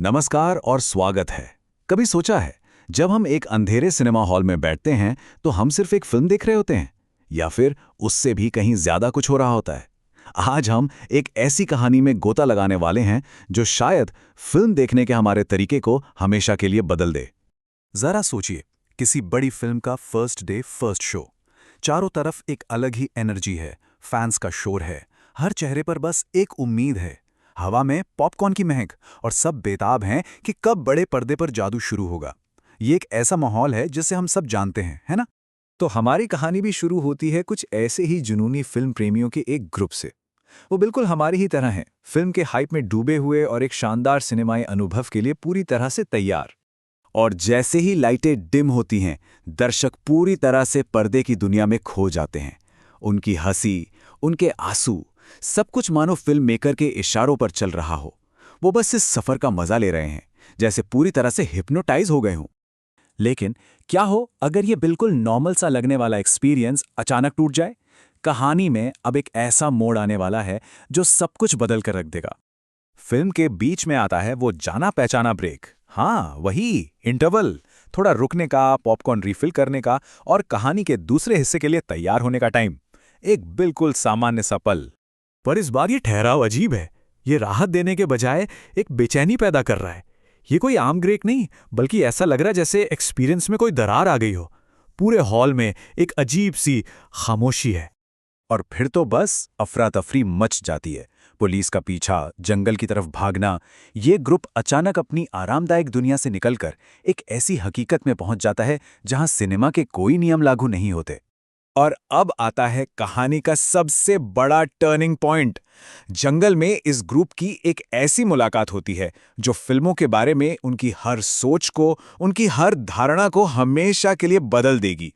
नमस्कार और स्वागत है। कभी सोचा है, जब हम एक अंधेरे सिनेमा हॉल में बैठते हैं तो हम सिर्फ एक फिल्म देख रहे होते हैं या फिर उससे भी कहीं ज्यादा कुछ हो रहा होता है। आज हम एक ऐसी कहानी में गोता लगाने वाले हैं जो शायद फिल्म देखने के हमारे तरीके को हमेशा के लिए बदल दे। जरा सोचिए, किसी बड़ी फिल्म का फर्स्ट डे फर्स्ट शो। चारों तरफ एक अलग ही एनर्जी है, फैंस का शोर है, हर चेहरे पर बस एक उम्मीद है। हवा में पॉपकॉर्न की महक और सब बेताब हैं कि कब बड़े पर्दे पर जादू शुरू होगा। ये एक ऐसा माहौल है जिसे हम सब जानते हैं, है ना? तो हमारी कहानी भी शुरू होती है कुछ ऐसे ही जुनूनी फिल्म प्रेमियों के एक ग्रुप से। वो बिल्कुल हमारी ही तरह हैं, फिल्म के हाइप में डूबे हुए और एक शानदार सिनेमाई अनुभव के लिए पूरी तरह से तैयार। और जैसे ही लाइटें डिम होती हैं, दर्शक पूरी तरह से पर्दे की दुनिया में खो जाते हैं। उनकी हंसी, उनके आंसू, सब कुछ मानो फिल्म मेकर के इशारों पर चल रहा हो। वो बस इस सफर का मजा ले रहे हैं, जैसे पूरी तरह से हिप्नोटाइज हो गए हों। लेकिन क्या हो अगर ये बिल्कुल नॉर्मल सा लगने वाला एक्सपीरियंस अचानक टूट जाए? कहानी में अब एक ऐसा मोड़ आने वाला है जो सब कुछ बदल कर रख देगा। फिल्म के बीच में आता है वो जाना पहचाना ब्रेक। हाँ, वही इंटरवल, थोड़ा रुकने का, पॉपकॉर्न रिफिल करने का और कहानी के दूसरे हिस्से के लिए तैयार होने का टाइम। एक बिल्कुल सामान्य सा पल, पर इस बार ये ठहराव अजीब है। ये राहत देने के बजाय एक बेचैनी पैदा कर रहा है। ये कोई आम ब्रेक नहीं, बल्कि ऐसा लग रहा है जैसे एक्सपीरियंस में कोई दरार आ गई हो। पूरे हॉल में एक अजीब सी खामोशी है। और फिर तो बस अफरा तफरी मच जाती है। पुलिस का पीछा, जंगल की तरफ भागना। ये ग्रुप अचानक अपनी आरामदायक दुनिया से निकलकर एक ऐसी हकीकत में पहुंच जाता है जहां सिनेमा के कोई नियम लागू नहीं होते। और अब आता है कहानी का सबसे बड़ा टर्निंग पॉइंट। जंगल में इस ग्रुप की एक ऐसी मुलाकात होती है जो फिल्मों के बारे में उनकी हर सोच को, उनकी हर धारणा को हमेशा के लिए बदल देगी।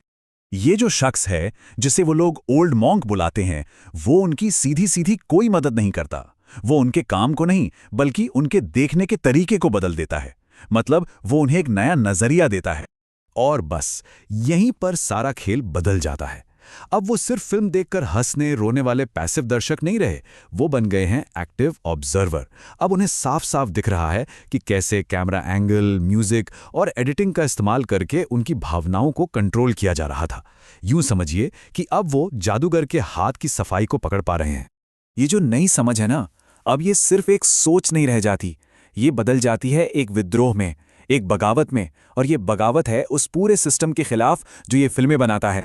ये जो शख्स है, जिसे वो लोग ओल्ड मॉन्क बुलाते हैं, वो उनकी सीधी सीधी कोई मदद नहीं करता। वो उनके काम को नहीं, बल्कि उनके देखने के तरीके को बदल देता है। मतलब वो उन्हें एक नया नजरिया देता है। और बस यहीं पर सारा खेल बदल जाता है। अब वो सिर्फ फिल्म देखकर हंसने रोने वाले पैसिव दर्शक नहीं रहे, वो बन गए हैं एक्टिव ऑब्जर्वर। अब उन्हें साफ साफ दिख रहा है कि कैसे कैमरा एंगल, म्यूजिक और एडिटिंग का इस्तेमाल करके उनकी भावनाओं को कंट्रोल किया जा रहा था। यूं समझिए कि अब वो जादूगर के हाथ की सफाई को पकड़ पा रहे हैं। ये जो नई समझ है ना, अब ये सिर्फ एक सोच नहीं रह जाती, ये बदल जाती है एक विद्रोह में, एक बगावत में। और ये बगावत है उस पूरे सिस्टम के खिलाफ जो ये फिल्में बनाता है।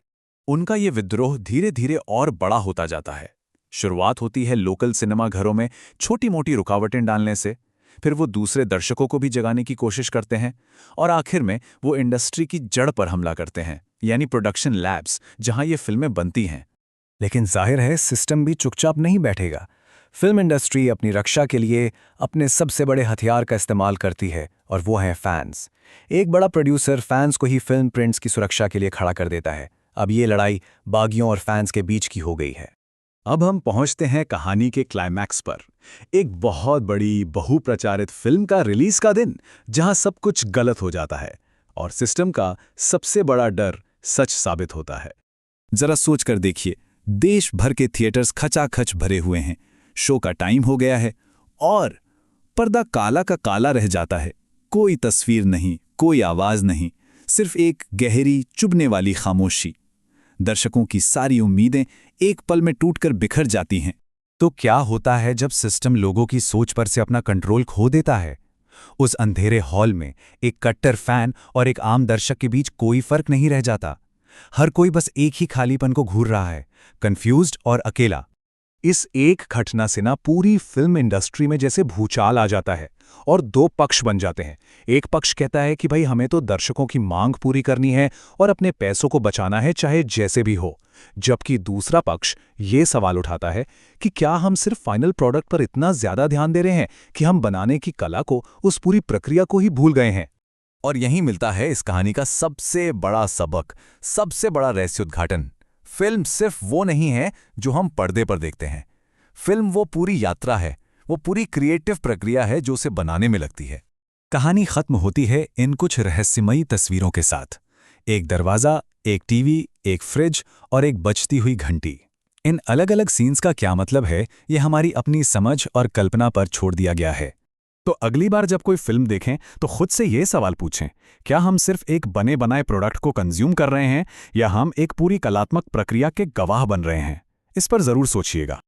उनका ये विद्रोह धीरे धीरे और बड़ा होता जाता है। शुरुआत होती है लोकल सिनेमा घरों में छोटी मोटी रुकावटें डालने से, फिर वो दूसरे दर्शकों को भी जगाने की कोशिश करते हैं, और आखिर में वो इंडस्ट्री की जड़ पर हमला करते हैं, यानी प्रोडक्शन लैब्स, जहां ये फिल्में बनती हैं। लेकिन जाहिर है सिस्टम भी चुपचाप नहीं बैठेगा। फिल्म इंडस्ट्री अपनी रक्षा के लिए अपने सबसे बड़े हथियार का इस्तेमाल करती है, और वो हैं फैंस। एक बड़ा प्रोड्यूसर फैंस को ही फिल्म प्रिंट्स की सुरक्षा के लिए खड़ा कर देता है। अब ये लड़ाई बागियों और फैंस के बीच की हो गई है। अब हम पहुंचते हैं कहानी के क्लाइमैक्स पर। एक बहुत बड़ी बहुप्रचारित फिल्म का रिलीज का दिन, जहां सब कुछ गलत हो जाता है और सिस्टम का सबसे बड़ा डर सच साबित होता है। जरा सोच कर देखिए, देश भर के थिएटर्स खचाखच भरे हुए हैं, शो का टाइम हो गया है और पर्दा काला का काला रह जाता है। कोई तस्वीर नहीं, कोई आवाज नहीं, सिर्फ एक गहरी चुभने वाली खामोशी। दर्शकों की सारी उम्मीदें एक पल में टूटकर बिखर जाती हैं। तो क्या होता है जब सिस्टम लोगों की सोच पर से अपना कंट्रोल खो देता है? उस अंधेरे हॉल में एक कट्टर फैन और एक आम दर्शक के बीच कोई फर्क नहीं रह जाता। हर कोई बस एक ही खालीपन को घूर रहा है, कंफ्यूज्ड और अकेला। इस एक घटना से ना पूरी फिल्म इंडस्ट्री में जैसे भूचाल आ जाता है और दो पक्ष बन जाते हैं। एक पक्ष कहता है कि भाई हमें तो दर्शकों की मांग पूरी करनी है और अपने पैसों को बचाना है, चाहे जैसे भी हो। जबकि दूसरा पक्ष ये सवाल उठाता है कि क्या हम सिर्फ फाइनल प्रोडक्ट पर इतना ज्यादा ध्यान दे रहे हैं कि हम बनाने की कला को, उस पूरी प्रक्रिया को ही भूल गए हैं। और यहीं मिलता है इस कहानी का सबसे बड़ा सबक, सबसे बड़ा रहस्योद्घाटन। फिल्म सिर्फ वो नहीं है जो हम पर्दे पर देखते हैं। फिल्म वो पूरी यात्रा है, वो पूरी क्रिएटिव प्रक्रिया है जो उसे बनाने में लगती है। कहानी खत्म होती है इन कुछ रहस्यमयी तस्वीरों के साथ। एक दरवाजा, एक टीवी, एक फ्रिज और एक बजती हुई घंटी। इन अलग अलग सीन्स का क्या मतलब है, ये हमारी अपनी समझ और कल्पना पर छोड़ दिया गया है। तो अगली बार जब कोई फिल्म देखें तो खुद से ये सवाल पूछें, क्या हम सिर्फ एक बने बनाए प्रोडक्ट को कंज्यूम कर रहे हैं या हम एक पूरी कलात्मक प्रक्रिया के गवाह बन रहे हैं? इस पर जरूर सोचिएगा।